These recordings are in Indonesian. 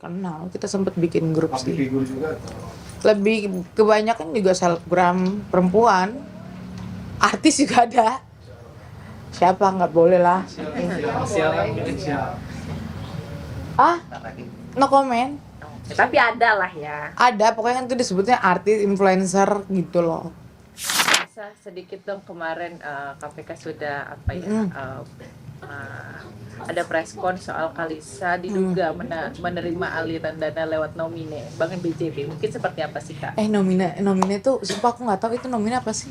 Kenal, kita sempet bikin grup Public sih. figure juga atau Lebih kebanyakan juga selebgram perempuan. Artis juga ada. Siapa nggak boleh lah. siap. Ah, no comment. Tapi ada lah ya. Ada, pokoknya kan itu disebutnya artis influencer gitu loh. Bisa sedikit dong kemarin KPK sudah apa ya? Ada preskon soal Kalisa diduga menerima aliran dana lewat nomine Bank BJB. Mungkin seperti apa sih Kak? Nomine tuh, sumpah aku nggak tahu itu nomine apa sih.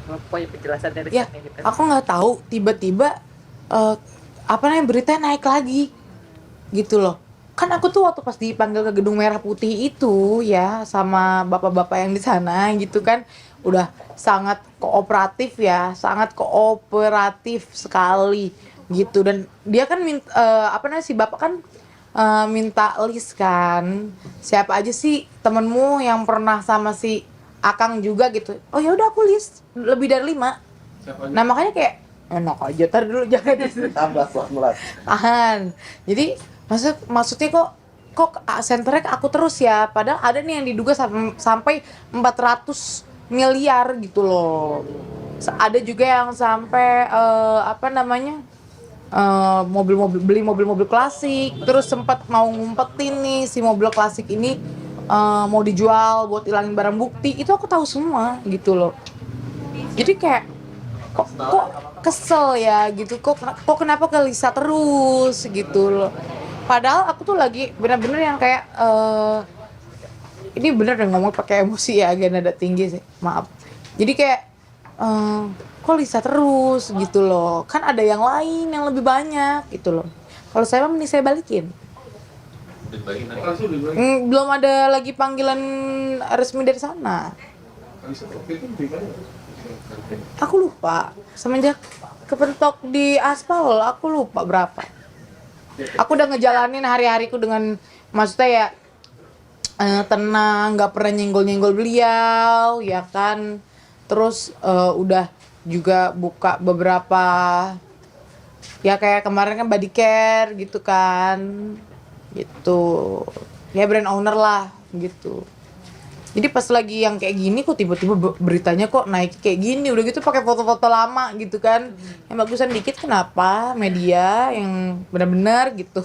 Pokoknya penjelasan dari Ya, sana gitu. aku nggak tahu. Tiba-tiba apa namanya beritanya naik lagi, gitu loh. Kan aku tuh waktu pas dipanggil ke Gedung Merah Putih itu ya sama bapak-bapak yang di sana gitu kan, udah sangat kooperatif ya, sangat kooperatif sekali gitu. Dan dia kan apa namanya si bapak kan minta list kan, siapa aja sih temenmu yang pernah sama si Akang juga gitu. Oh ya udah aku list lebih dari 5. Nah makanya kayak enak aja, tar dulu jangan tambah pelan. tahan. Jadi maksudnya kok senternya ke aku terus ya, padahal ada nih yang diduga sampai 400 miliar gitu loh. Ada juga yang sampai apa namanya beli mobil klasik, terus sempat mau ngumpetin nih si mobil klasik ini mau dijual buat ilangin barang bukti. Itu aku tahu semua gitu loh. Jadi kayak kok kesel ya gitu, kok kenapa ke Lisa terus gitu loh. Padahal aku tuh lagi bener-bener yang kayak ini bener deh ngomong pakai emosi ya, agak nada tinggi sih, maaf. Jadi kayak kok Lisa terus gitu loh, kan ada yang lain yang lebih banyak gitu loh. Kalau saya mending saya balikin. Belum ada lagi panggilan resmi dari sana. Aku lupa, semenjak kepentok di aspal aku lupa berapa. Aku udah ngejalanin hari-hariku dengan maksudnya ya tenang, nggak pernah nyenggol-nyenggol beliau ya kan. Terus udah juga buka beberapa ya kayak kemarin kan body care gitu kan, gitu ya, brand owner lah gitu. Jadi pas lagi yang kayak gini kok tiba-tiba beritanya kok naik kayak gini, udah gitu pakai foto-foto lama gitu kan. Yang bagusan dikit kenapa media yang benar-benar gitu.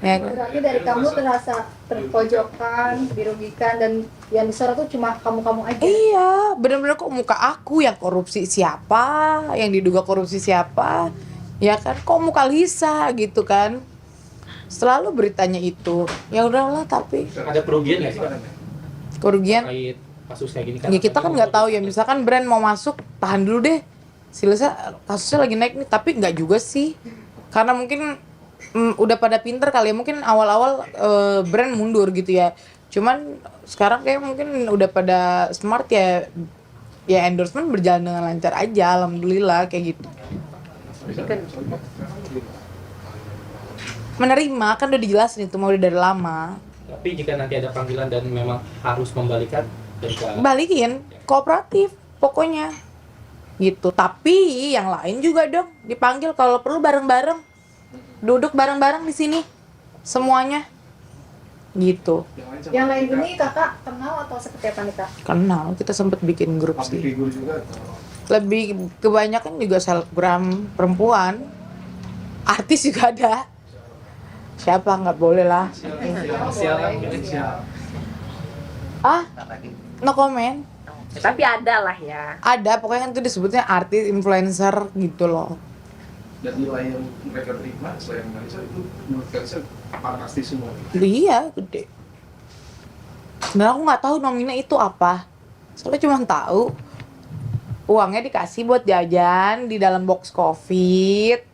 Ya kan? Berarti dari kamu terasa terpojokkan, dirugikan, dan yang disorot tuh cuma kamu-kamu aja. Iya, benar-benar kok muka aku yang korupsi siapa, yang diduga korupsi siapa. Ya kan, kok muka Lisa gitu kan. Selalu beritanya itu. Ya udahlah, tapi Ada kerugian nggak sih kerugian terkait kasus kayak gini kan? ya kita kan nggak tahu ya, misalkan brand mau masuk tahan dulu deh, si Lisa kasusnya lagi naik nih, tapi nggak juga sih, karena mungkin udah pada pinter kali ya, mungkin awal-awal brand mundur gitu ya, cuman sekarang kayak mungkin udah pada smart ya, ya endorsement berjalan dengan lancar aja, alhamdulillah kayak gitu. Menerima kan udah dijelasin itu mau udah dari lama. Tapi jika nanti ada panggilan dan memang harus membalikan, Balikin, kooperatif pokoknya gitu. Tapi yang lain juga dong dipanggil kalau perlu bareng-bareng, duduk bareng-bareng di sini semuanya gitu. Yang lain ini kakak kenal atau seperti apa nih kak? Kenal, kita sempet bikin grup Public sih. figure juga atau Lebih kebanyakan juga selebgram perempuan. Artis juga ada. Siapa nggak boleh lah. siap. Ah, no comment. Tapi ada lah ya. Ada, pokoknya kan itu disebutnya artis influencer gitu loh. Dan nilai yang mereka terima selain Kalisa itu menurut Kalisa fantastis semua. Iya, gede. Dan aku nggak tahu nominnya itu apa. Soalnya cuma tahu uangnya dikasih buat jajan di dalam box COVID,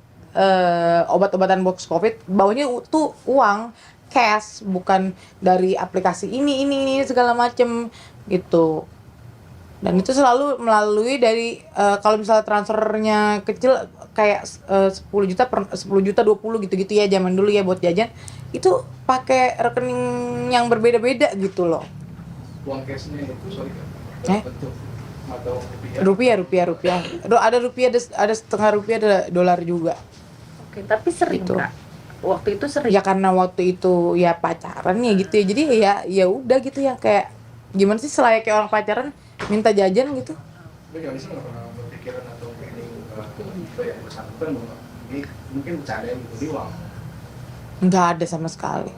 obat-obatan box COVID, bawahnya tuh uang cash, bukan dari aplikasi ini segala macem gitu. Dan itu selalu melalui dari kalau misalnya transfernya kecil kayak 10 juta 20 gitu-gitu ya zaman dulu ya buat jajan, itu pakai rekening yang berbeda-beda gitu loh. Uang cashnya itu sorry Eh? bentuk mata uang Rupiah. Ada rupiah, ada setengah rupiah, ada dolar juga. Oke, tapi sering Gitu. Kak waktu itu sering. Ya karena waktu itu ya pacaran ya gitu ya. Jadi ya udah gitu ya, kayak gimana sih selayaknya orang pacaran minta jajan gitu. Tapi nggak bisa nggak pernah berpikiran atau planning itu ya bersangkutan bahwa ini mungkin bercanda gitu di uang. Nggak ada sama sekali.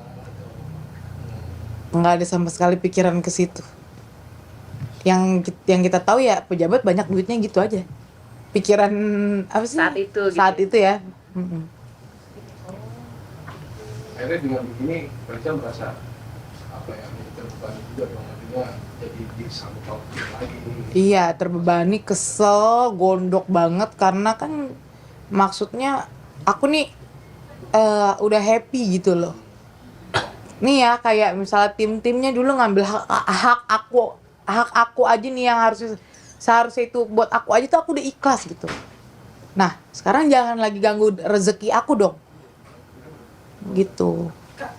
Nggak ada sama sekali pikiran ke situ. Yang kita tahu ya pejabat banyak duitnya gitu aja. Pikiran apa sih? Saat itu gitu. Saat itu ya. Mm-mm. Akhirnya dengan begini mereka merasa apa ya terbebani juga dong, artinya jadi disambut lagi. Iya, terbebani, kesel, gondok banget karena kan maksudnya aku nih udah happy gitu loh. Nih ya kayak misalnya tim-timnya dulu ngambil hak aku aja nih yang seharusnya itu buat aku aja tuh aku udah ikhlas gitu. Nah, sekarang jangan lagi ganggu rezeki aku dong. Gitu. Kak,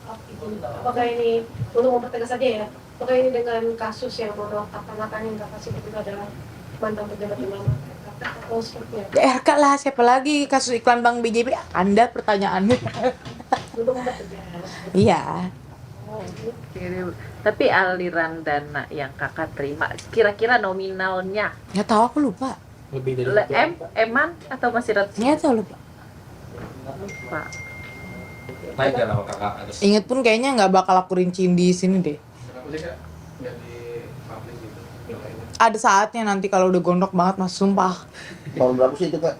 apakah ini untuk mempertegas saja ya? Apakah ini dengan kasus yang bodoh kata-kata yang kakak sebut itu adalah mantan pejabat ulama atau seperti apa? Ya RK lah, siapa lagi kasus iklan Bank BJB? Anda pertanyaannya. Untuk mempertegas. Iya. Tapi aliran dana yang kakak terima kira-kira nominalnya Ya tahu aku lupa. Lebih dari eman atau masih ratus? Ya tahu lupa. Pak. naik nggak nama kakak atas Ingat pun kayaknya nggak bakal aku rinciin di sini deh. Kenapa sih kak nggak di publik gitu? Nilainya. Ada saatnya nanti kalau udah gondok banget mas, sumpah. Tahun berapa sih itu kak?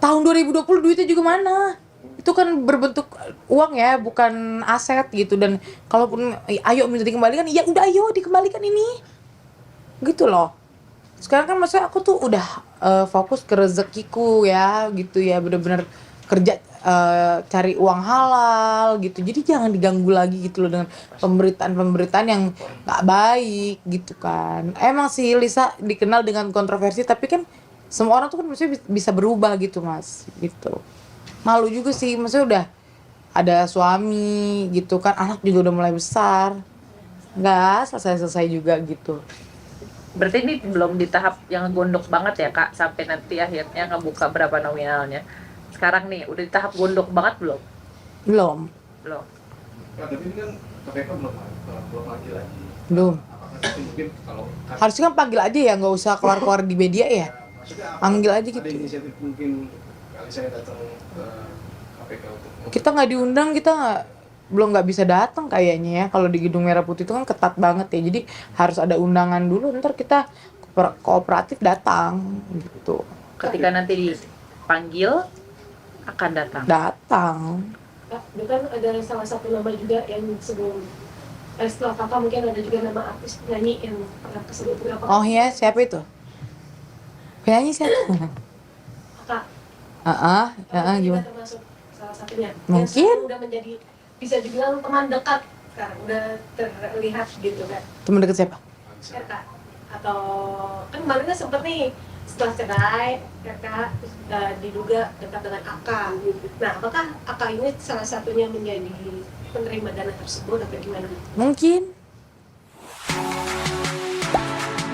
Tahun 2020 duitnya juga mana? Itu kan berbentuk uang ya, bukan aset gitu. Dan kalaupun ayo minta dikembalikan, ya udah ayo dikembalikan ini. Gitu loh. Sekarang kan maksudnya aku tuh udah fokus ke rezekiku ya, gitu ya, bener-bener kerja cari uang halal gitu. Jadi jangan diganggu lagi gitu loh dengan pemberitaan-pemberitaan yang nggak baik gitu kan. Emang sih Lisa dikenal dengan kontroversi, tapi kan semua orang tuh kan maksudnya bisa berubah gitu mas, gitu. Malu juga sih, maksudnya udah ada suami gitu kan, anak juga udah mulai besar, nggak selesai juga gitu. Berarti ini belum di tahap yang gondok banget ya kak, sampai nanti akhirnya ngebuka berapa nominalnya. Sekarang nih udah di tahap gondok banget belum? Belum. Belum. Nah, tapi ini kan KPK belum lagi lagi. Belum. Apakah nanti mungkin kalau Harusnya kan panggil aja ya, nggak usah keluar-keluar di media ya. maksudnya apa? Panggil aja Ada gitu. inisiatif mungkin kali saya datang ke KPK untuk Kita nggak diundang, belum nggak bisa datang kayaknya ya. Kalau di Gedung Merah Putih itu kan ketat banget ya. Jadi harus ada undangan dulu, ntar kita kooperatif datang gitu. Ketika nanti dipanggil akan datang. Datang. Kak, itu kan ada salah satu nama juga yang sebelum setelah kakak mungkin ada juga nama artis penyanyi yang pernah kesebut berapa Oh iya, siapa itu? Penyanyi siapa? kakak. Gimana? Juga termasuk salah satunya. Mungkin. Yang sekarang udah menjadi bisa dibilang teman dekat sekarang udah terlihat gitu kan. Temen deket siapa? RK atau kan kemarin kan sempet nih setelah cerai RK diduga dekat dengan AK. Nah, apakah AK ini salah satunya menjadi penerima dana tersebut atau gimana? Mungkin.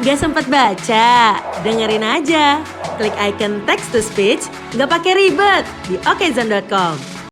Gak sempat baca? Dengerin aja. Klik icon text to speech, gak pakai ribet di okezone.com.